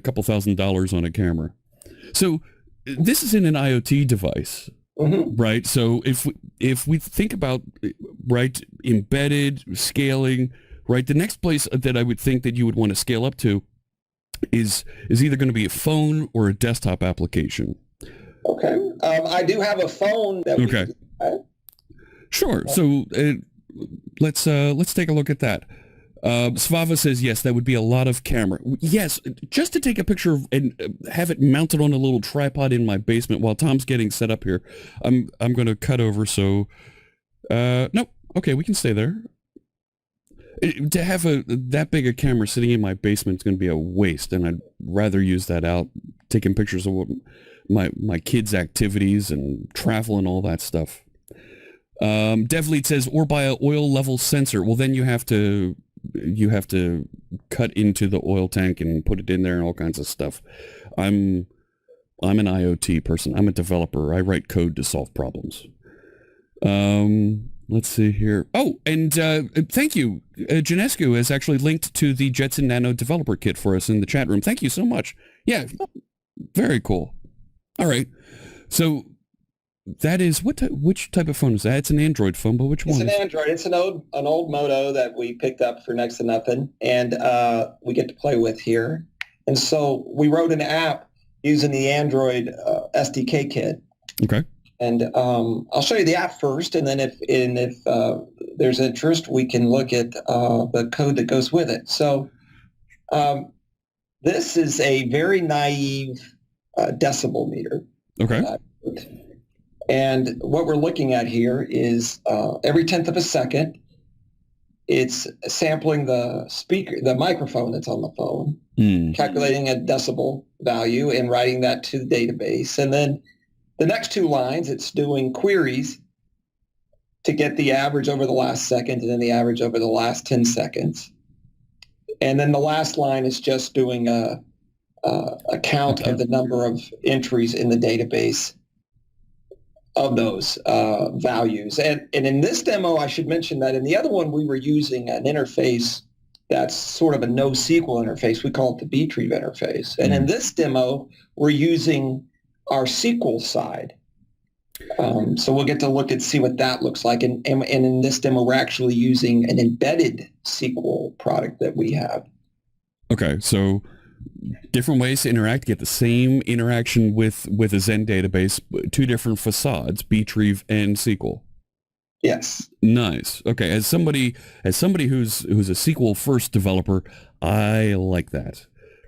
couple $1,000s on a camera. So this is in an IoT device, right? So if we think about, right, embedded scaling, right, the next place that I would think that you would want to scale up to is either going to be a phone or a desktop application. Okay. I do have a phone that okay. Sure. So let's take a look at that. Svava says, yes, that would be a lot of camera. Yes, just to take a picture and have it mounted on a little tripod in my basement while Tom's getting set up here. I'm going to cut over. So, no, okay, we can stay there. To have that big a camera sitting in my basement is going to be a waste, and I'd rather use that out taking pictures of my kids' activities and travel and all that stuff. DevLead says, or by an oil level sensor. Well, then you have to cut into the oil tank and put it in there and all kinds of stuff. I'm an IoT person. I'm a developer. I write code to solve problems. Let's see here. Oh, and thank you. Janescu has actually linked to the Jetson Nano developer kit for us in the chat room. Thank you so much. Yeah, very cool. All right. So that is, which type of phone is that? It's an Android phone, but which one? It's an Android. It's an old Moto that we picked up for next to nothing, and we get to play with here. And so we wrote an app using the Android SDK kit. Okay. And I'll show you the app first, and then if there's interest, we can look at the code that goes with it. So this is a very naive decibel meter. Okay. And what we're looking at here is every 10th of a second, it's sampling the speaker, the microphone that's on the phone, calculating a decibel value and writing that to the database. And then the next two lines, it's doing queries to get the average over the last second and then the average over the last 10 seconds. And then the last line is just doing a count of the number of entries in the database of those values. And in this demo, I should mention that in the other one, we were using an interface that's sort of a NoSQL interface. We call it the btrieve interface. And in this demo, we're using our SQL side. So we'll get to look and see what that looks like. And in this demo, we're actually using an embedded SQL product that we have. Okay, so different ways to interact, get the same interaction with a Zen database, two different facades, btrieve and SQL. Yes. Nice. Okay, as somebody who's a SQL first developer, I like that.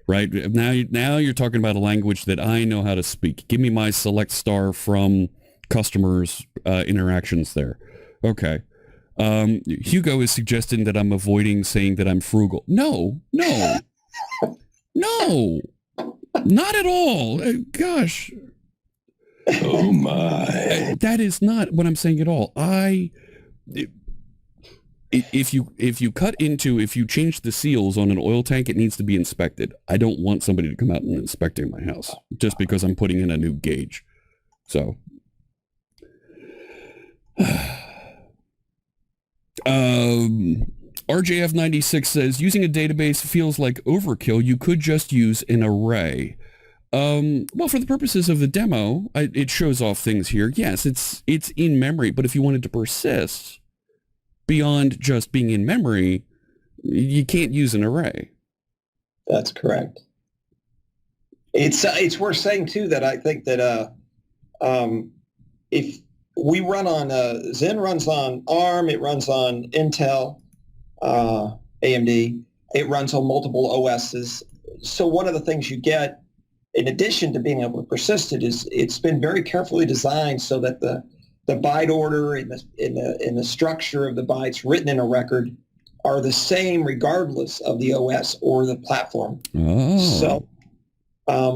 Right now you're talking about a language that I know how to speak. Give me my select star from customers' interactions there. Okay. Hugo is suggesting that I'm avoiding saying that I'm frugal. No, not at all. Gosh. Oh my. That is not what I'm saying at all. If you change the seals on an oil tank, it needs to be inspected. I don't want somebody to come out and inspecting my house just because I'm putting in a new gauge. So, RJF96 says, using a database feels like overkill. You could just use an array. Well, for the purposes of the demo, it shows off things here. Yes, it's in memory, but if you wanted to persist beyond just being in memory, you can't use an array. That's correct. It's worth saying too that I think that if we run on Zen runs on ARM, it runs on Intel, AMD, it runs on multiple OSs. So one of the things you get, in addition to being able to persist it, is it's been very carefully designed so that the byte order and the structure of the bytes written in a record are the same regardless of the OS or the platform. Oh. So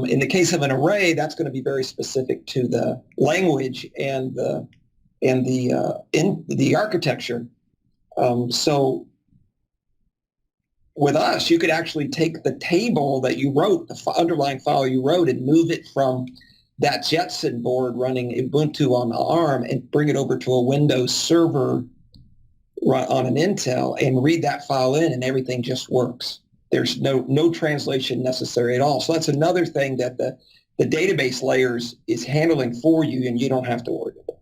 in the case of an array, that's going to be very specific to the language and the architecture. So with us, you could actually take the table that you wrote, the underlying file you wrote, and move it from that Jetson board running Ubuntu on ARM and bring it over to a Windows server on an Intel and read that file in, and everything just works. There's no translation necessary at all. So that's another thing that the database layers is handling for you, and you don't have to worry about.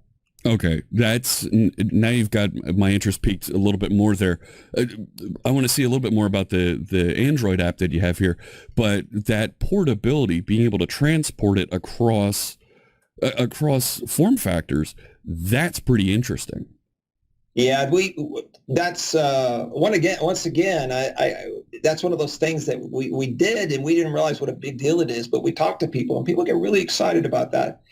Okay, now you've got my interest peaked a little bit more there. I want to see a little bit more about the Android app that you have here, but that portability, being able to transport it across form factors, that's pretty interesting. Yeah, that's once again, I that's one of those things that we did, and we didn't realize what a big deal it is, but we talked to people, and people get really excited about that,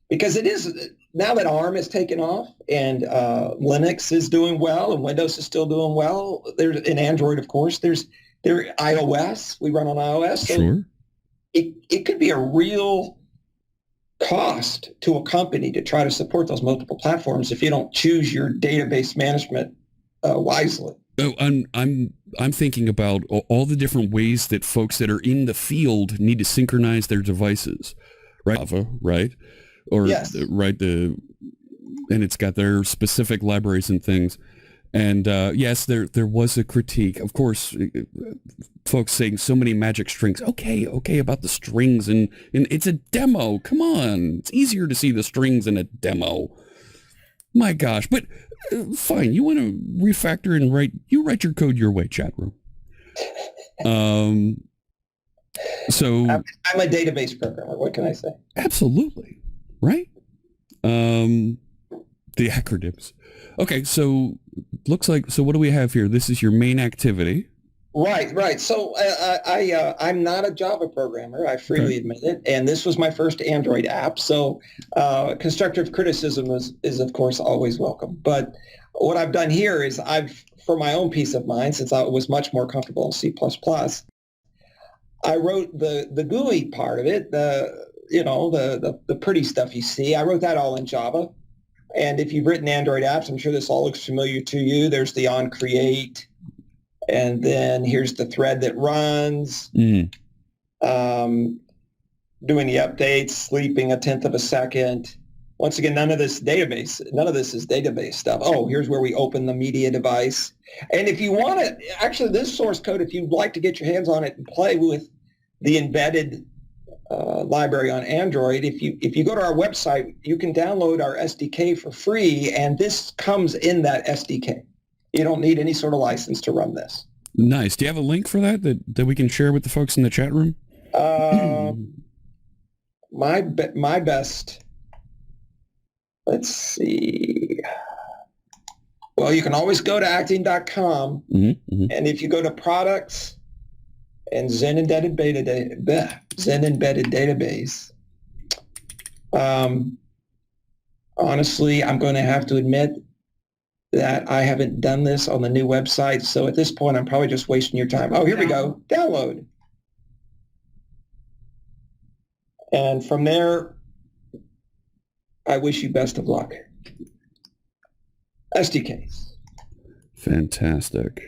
because it is, now that ARM has taken off, and Linux is doing well, and Windows is still doing well. There's in Android, of course. There's iOS. We run on iOS. So sure. It could be a real cost to a company to try to support those multiple platforms if you don't choose your database management wisely. Oh, I'm thinking about all the different ways that folks that are in the field need to synchronize their devices, right? Java, right? Or yes. Right, and it's got their specific libraries and things. And yes, there was a critique, of course, folks saying so many magic strings. Okay, about the strings, and it's a demo. Come on, it's easier to see the strings in a demo. My gosh, but fine. You want to refactor and write your code your way, chat room. So I'm a database programmer. What can I say? Absolutely, right? The acronyms. Okay, so looks like, so what do we have here? This is your main activity. Right. So I'm not a Java programmer. I freely admit it. And this was my first Android app. So constructive criticism is of course always welcome. But what I've done here is for my own peace of mind, since I was much more comfortable in C++, I wrote the GUI part of it, the pretty stuff you see. I wrote that all in Java. And if you've written Android apps, I'm sure this all looks familiar to you. There's the onCreate, and then here's the thread that runs, doing the updates, sleeping 1/10 of a second. Once again, none of this is database stuff. Oh, here's where we open the media device. And if you want to, actually this source code, if you'd like to get your hands on it and play with the embedded library on Android, if you go to our website, you can download our SDK for free, and this comes in that SDK. You don't need any sort of license to run this. Nice. Do you have a link for that we can share with the folks in the chat room? My best. Let's see. Well, you can always go to actian.com, and if you go to products and Zen Embedded Database, honestly, I'm going to have to admit that I haven't done this on the new website. So at this point, I'm probably just wasting your time. Oh, here we go. Download. And from there, I wish you best of luck. SDKs. Fantastic.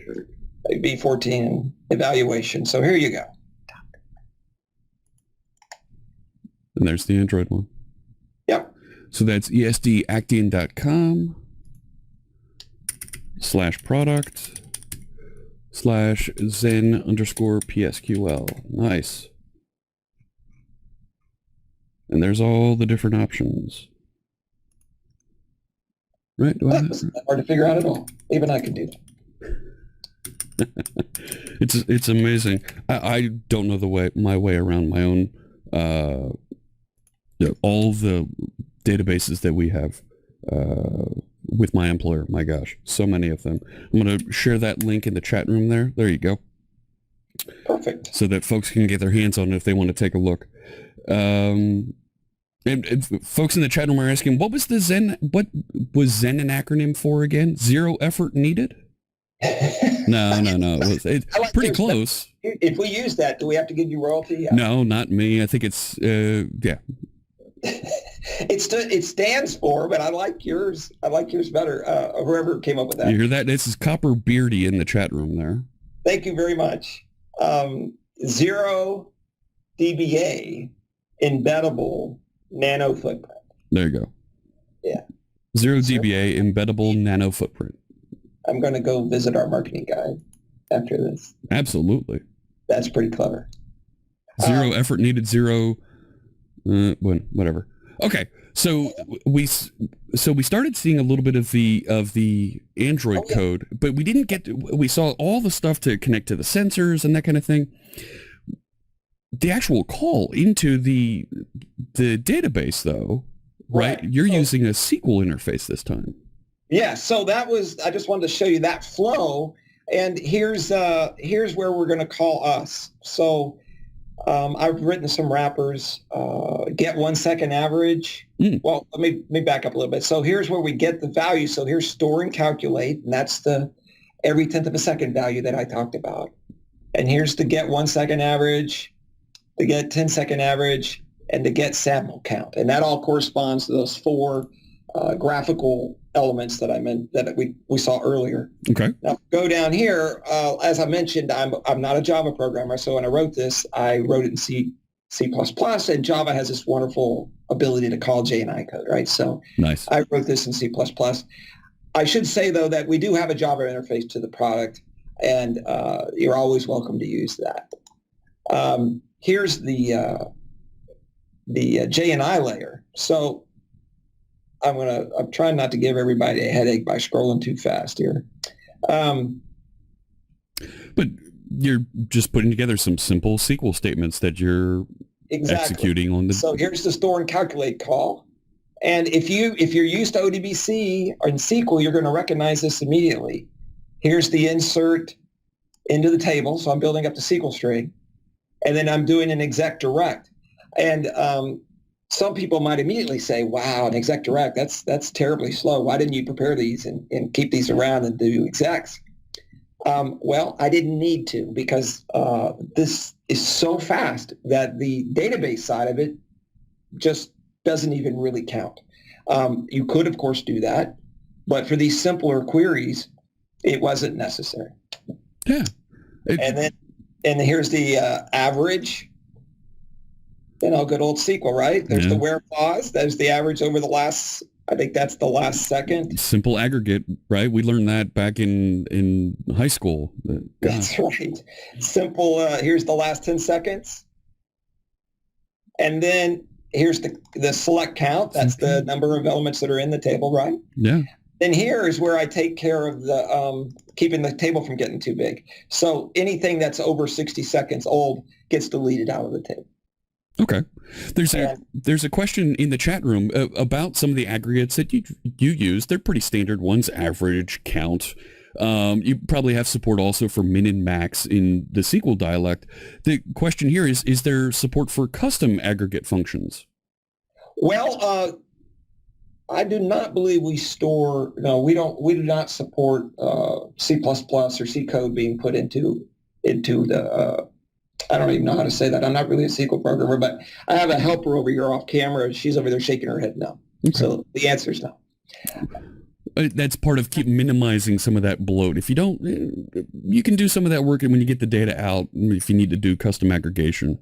B14 evaluation. So here you go. And there's the Android one. Yep. So that's esdactian.com/Zen_PSQL. Nice. And there's all the different options. Right? That's not hard to figure out at all. Even I could do that. It's amazing. I don't know my way around my own all the databases that we have with my employer. My gosh, so many of them. I'm going to share that link in the chat room there. There you go. Perfect. So that folks can get their hands on it if they want to take a look. And folks in the chat room are asking, what was Zen an acronym for again? Zero effort needed? No. It's like pretty close. If we use that, do we have to give you royalty? No, not me. I think it's, yeah. It stands for, but I like yours. I like yours better. Whoever came up with that. You hear that? This is Copper Beardy in the chat room there. Thank you very much. 0 dBA embeddable nano footprint. There you go. Yeah. 0 dBA embeddable nano footprint. I'm going to go visit our marketing guy after this. Absolutely. That's pretty clever. Zero effort needed, zero, whatever. Okay, so we started seeing a little bit of the Android code, but we didn't get we saw all the stuff to connect to the sensors and that kind of thing. The actual call into the database, though, right? You're using a SQL interface this time. Yeah, so I just wanted to show you that flow, and here's where we're going to call us. So I've written some wrappers, get 1 second average. Well, let me back up a little bit. So here's where we get the value. So here's store and calculate, and that's the every 10th of a second value that I talked about. And here's the get 1 second average, the get 10 second average, and the get sample count. And that all corresponds to those four graphical elements that I meant that we saw earlier. Okay. Now go down here. As I mentioned, I'm not a Java programmer, so when I wrote this, I wrote it in C++, and Java has this wonderful ability to call JNI code, right? So nice. I wrote this in C++. I should say though that we do have a Java interface to the product, and you're always welcome to use that. Here's the JNI layer. So I'm trying not to give everybody a headache by scrolling too fast here. But you're just putting together some simple SQL statements that you're executing on the. So here's the store and calculate call. And if you're used to ODBC or in SQL, you're going to recognize this immediately. Here's the insert into the table. So I'm building up the SQL string. And then I'm doing an exec direct. And some people might immediately say, wow, an exec direct, that's terribly slow. Why didn't you prepare these and keep these around and do execs? Well, I didn't need to, because this is so fast that the database side of it just doesn't even really count. You could, of course, do that, but for these simpler queries, it wasn't necessary. Yeah. And here's the average. Good old SQL, right? There's the where clause. There's the average over the last, I think that's the last second. Simple aggregate, right? We learned that back in high school. That's right. Simple, here's the last 10 seconds. And then here's the select count. That's the number of elements that are in the table, right? Yeah. Then here is where I take care of the keeping the table from getting too big. So anything that's over 60 seconds old gets deleted out of the table. Okay. There's a question in the chat room about some of the aggregates that you use. They're pretty standard ones, average, count. You probably have support also for min and max in the SQL dialect. The question here is there support for custom aggregate functions? Well, I do not believe we do not support C++ or C code being put into the I don't even know how to say that. I'm not really a SQL programmer, but I have a helper over here off camera. She's over there shaking her head no. Okay. So the answer is no. That's part of minimizing some of that bloat. If you don't, you can do some of that work when you get the data out, if you need to do custom aggregation.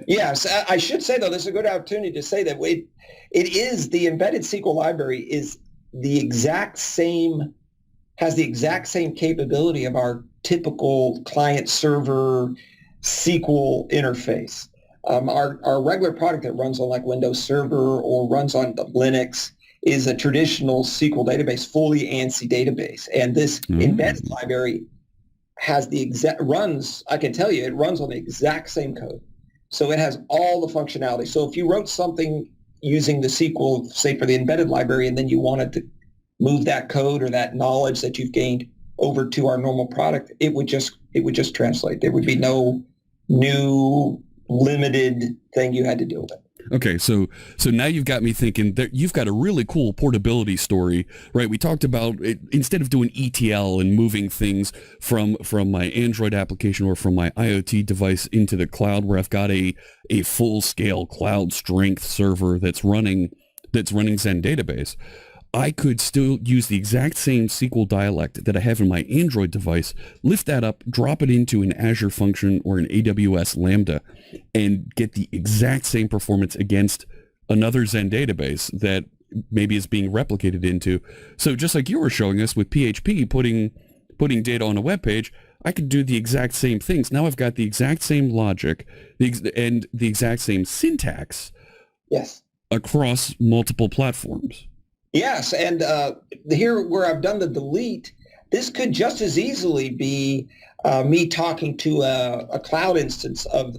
Yes, I should say, though, this is a good opportunity to say that it is the embedded SQL library is has the exact same capability of our typical client-server SQL interface. Our regular product that runs on like Windows Server or runs on Linux is a traditional SQL database, fully ANSI database. And this embedded library has I can tell you, it runs on the exact same code. So it has all the functionality. So if you wrote something using the SQL, say for the embedded library, and then you wanted to move that code or that knowledge that you've gained over to our normal product, it would just translate. There would be no new limited thing you had to deal with. Okay, so now you've got me thinking that you've got a really cool portability story, right? We talked about it, instead of doing ETL and moving things from my Android application or from my IoT device into the cloud, where I've got a full-scale cloud strength server that's running Zen database. I could still use the exact same SQL dialect that I have in my Android device, lift that up, drop it into an Azure function or an AWS Lambda, and get the exact same performance against another Zen database that maybe is being replicated into. So just like you were showing us with PHP, putting data on a web page, I could do the exact same things. Now I've got the exact same logic and the exact same syntax. Yes. Across multiple platforms. Yes, and here where I've done the delete, this could just as easily be me talking to a cloud instance of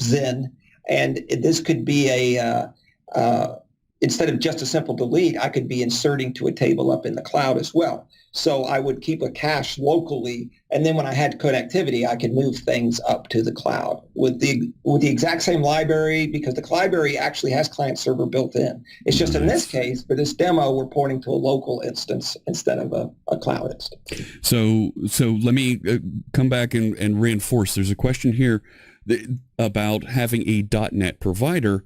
Zen, and this could be instead of just a simple delete, I could be inserting to a table up in the cloud as well. So I would keep a cache locally, and then when I had connectivity, I could move things up to the cloud with the exact same library, because the library actually has client server built in. It's just in this case, for this demo, we're pointing to a local instance instead of a cloud instance. So let me come back and reinforce. There's a question here about having a .NET provider.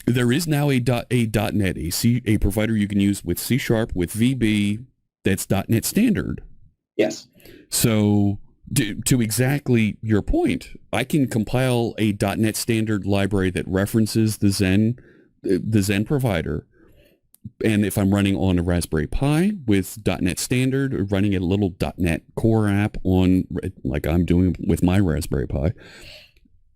There is now a .NET, a provider you can use with C# with VB. That's .NET standard. Yes. So to exactly your point, I can compile a .NET standard library that references the Zen provider. And if I'm running on a Raspberry Pi with .NET standard, or running a little .NET Core app on, like I'm doing with my Raspberry Pi,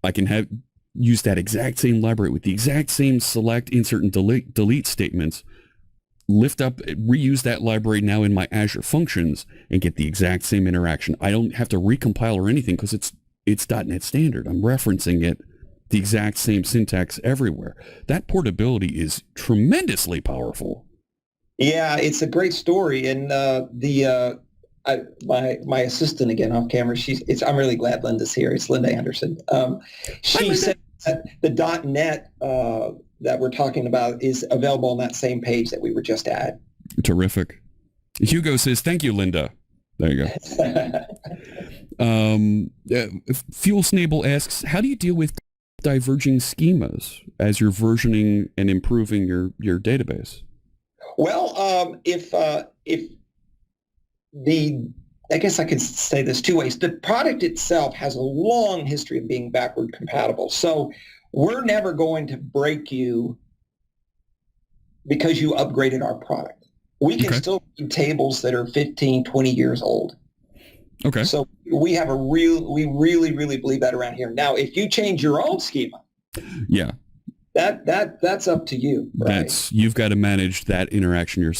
I can use that exact same library with the exact same select, insert, and delete statements, lift up, reuse that library now in my Azure Functions, and get the exact same interaction. I don't have to recompile or anything because it's .NET standard. I'm referencing it, the exact same syntax everywhere. That portability is tremendously powerful. Yeah, it's a great story, and my assistant again off camera. I'm really glad Linda's here. It's Linda Anderson. She said that the .NET that we're talking about is available on that same page that we were just at. Terrific. Hugo says, "Thank you, Linda." There you go. Fuel Snable asks, "How do you deal with diverging schemas as you're versioning and improving your database?" Well, I guess I could say this two ways. The product itself has a long history of being backward compatible. So we're never going to break you because you upgraded our product. We can still read tables that are 15, 20 years old. Okay. So we really, really believe that around here. Now, if you change your own schema, yeah, that's up to you. Right? You've got to manage that interaction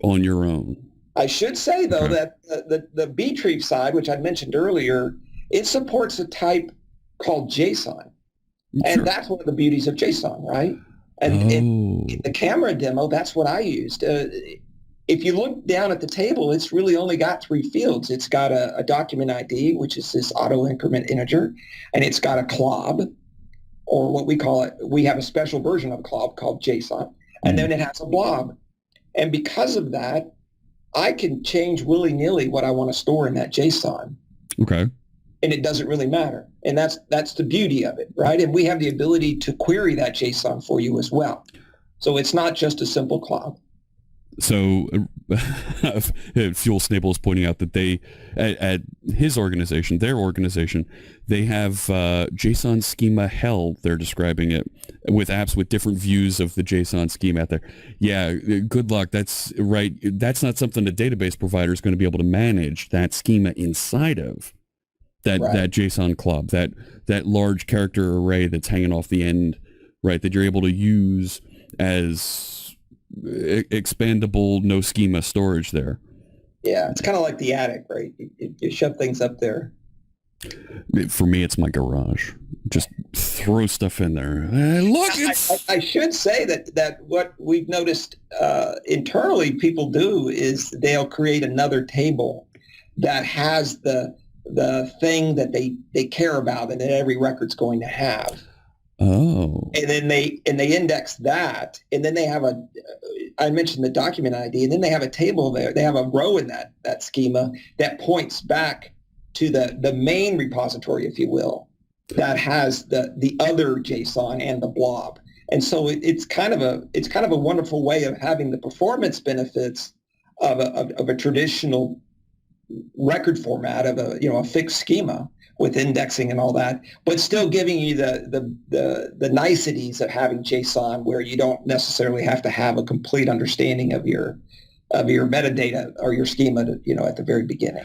on your own. I should say, though, that the Btrieve side, which I mentioned earlier, it supports a type called JSON. And that's one of the beauties of JSON, right? And in the camera demo, that's what I used. If you look down at the table, it's really only got 3 fields. It's got a document ID, which is this auto increment integer, and it's got a clob, or what we call it. We have a special version of clob called JSON, and then it has a blob. And because of that, I can change willy-nilly what I want to store in that JSON. Okay. And it doesn't really matter. And that's the beauty of it, right? And we have the ability to query that JSON for you as well. So it's not just a simple cloud. So Fuel Snable is pointing out that they, at his organization, their organization, they have JSON schema hell, they're describing it, with apps with different views of the JSON schema out there. Yeah, good luck. That's right. That's not something a database provider is going to be able to manage, that schema inside of that JSON club, that large character array that's hanging off the end, right, that you're able to use as expandable no schema storage there. Yeah, it's kind of like the attic, right? You shove things up there. For me, it's my garage. Just throw stuff in there. Look, I should say that what we've noticed internally people do is they'll create another table that has the thing that they care about and that every record's going to have. Oh. And then they index that, and then they have I mentioned the document ID, and then they have a table there. They have a row in that schema that points back to the main repository, if you will, that has the other JSON and the blob. And so it's kind of a wonderful way of having the performance benefits of a traditional record format of a fixed schema with indexing and all that, but still giving you the niceties of having JSON, where you don't necessarily have to have a complete understanding of your of your metadata or your schema, at the very beginning.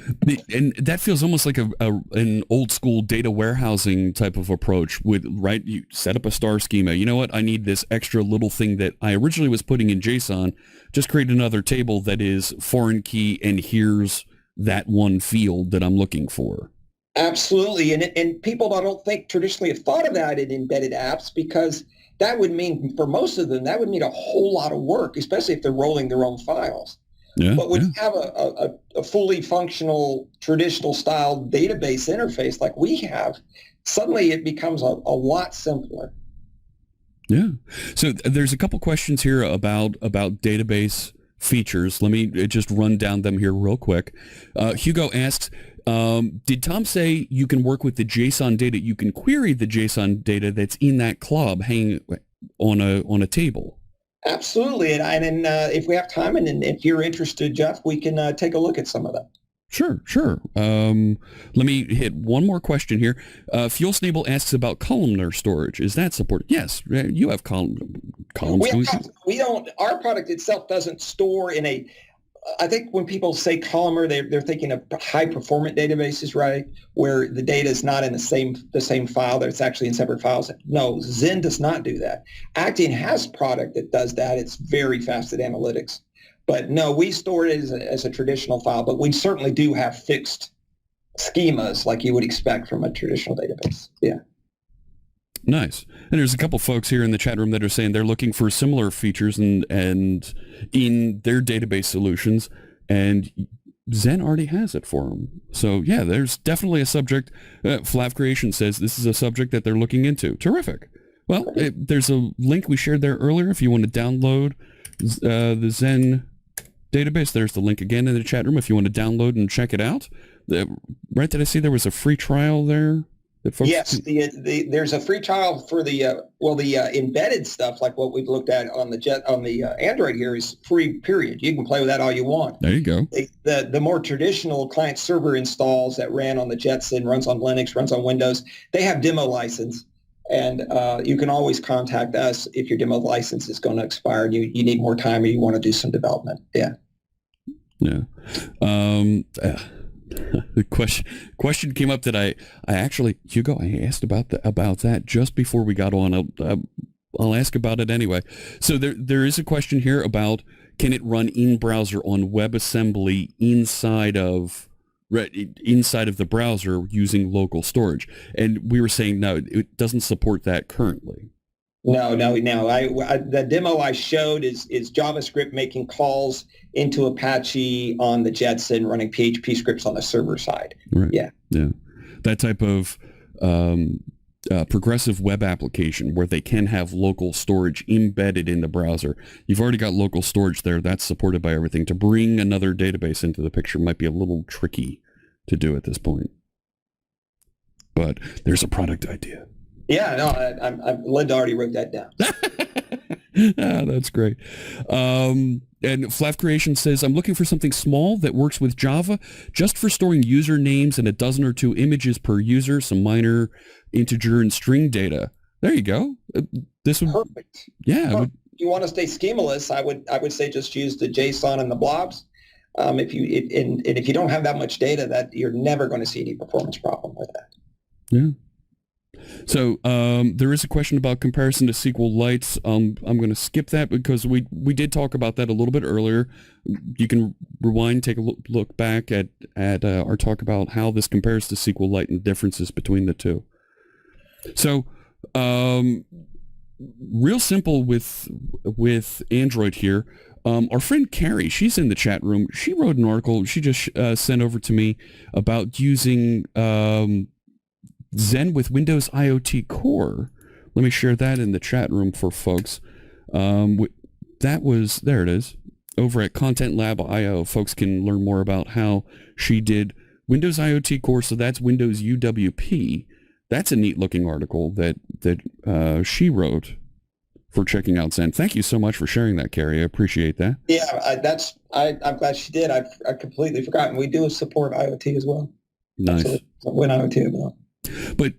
And that feels almost like an old school data warehousing type of approach. Right, you set up a star schema. You know what? I need this extra little thing that I originally was putting in JSON. Just create another table that is foreign key, and here's that one field that I'm looking for. Absolutely, and people I don't think traditionally have thought of that in embedded apps, because that would mean, for most of them, that would mean a whole lot of work, especially if they're rolling their own files. Yeah, but when you have a fully functional, traditional style database interface like we have, suddenly it becomes a lot simpler. Yeah. So there's a couple questions here about database features. Let me just run down them here real quick. Hugo asks, did Tom say you can work with the JSON data? You can query the JSON data that's in that club hanging on a table. Absolutely, and if we have time, and if you're interested, Jeff, we can take a look at some of that. Sure. Let me hit one more question here. Fuel Snable asks about columnar storage. Is that supported? Yes, you have columns. We don't. Our product itself doesn't store in a. I think when people say columnar, they're thinking of high performant databases, right? Where the data is not in the same file, that it's actually in separate files. No, Zen does not do that. Actian has product that does that. It's very fast at analytics. But no, we store it as a traditional file, but we certainly do have fixed schemas like you would expect from a traditional database. Yeah. Nice. And there's a couple folks here in the chat room that are saying they're looking for similar features and in their database solutions, and Zen already has it for them. So yeah, there's definitely a subject. Flav Creation says this is a subject that they're looking into. Terrific. Well, there's a link we shared there earlier if you want to download the Zen database. There's the link again in the chat room if you want to download and check it out. Right, did I see there was a free trial there? Yes, there's a free trial for the embedded stuff, like what we've looked at on the Android here, is free, period. You can play with that all you want. There you go. The more traditional client server installs that ran on the Jetson, runs on Linux, runs on Windows, they have demo license, and you can always contact us if your demo license is going to expire and you need more time or you want to do some development. Yeah. The question came up that I actually, Hugo, I asked about that just before we got on. I'll ask about it anyway. So there is a question here about, can it run in browser on WebAssembly inside of the browser using local storage? And we were saying no, it doesn't support that currently. No. The demo I showed is JavaScript making calls into Apache on the Jetson, running PHP scripts on the server side. Right. Yeah. That type of progressive web application where they can have local storage embedded in the browser. You've already got local storage there. That's supported by everything. To bring another database into the picture might be a little tricky to do at this point. But there's a product idea. Yeah, no, Linda already wrote that down. That's great. And Flav Creation says, I'm looking for something small that works with Java just for storing usernames and a dozen or two images per user, some minor integer and string data. There you go. This would perfect. Yeah. If you want to stay schemaless, I would say just use the JSON and the blobs. If you don't have that much data, that you're never going to see any performance problem with that. Yeah. So there is a question about comparison to SQLite. I'm going to skip that because we did talk about that a little bit earlier. You can rewind, take a look back at our talk about how this compares to SQLite and the differences between the two. So real simple with Android here. Our friend Carrie, she's in the chat room. She wrote an article she just sent over to me about using Zen with Windows IoT Core. Let me share that in the chat room for folks. There it is, over at Content Lab IO. Folks can learn more about how she did Windows IoT Core. So that's Windows UWP. That's a neat looking article that she wrote for checking out Zen. Thank you so much for sharing that, Carrie. I appreciate that. Yeah, I'm glad she did. I completely forgotten. We do support IoT as well. Nice. So, Win IoT as well. But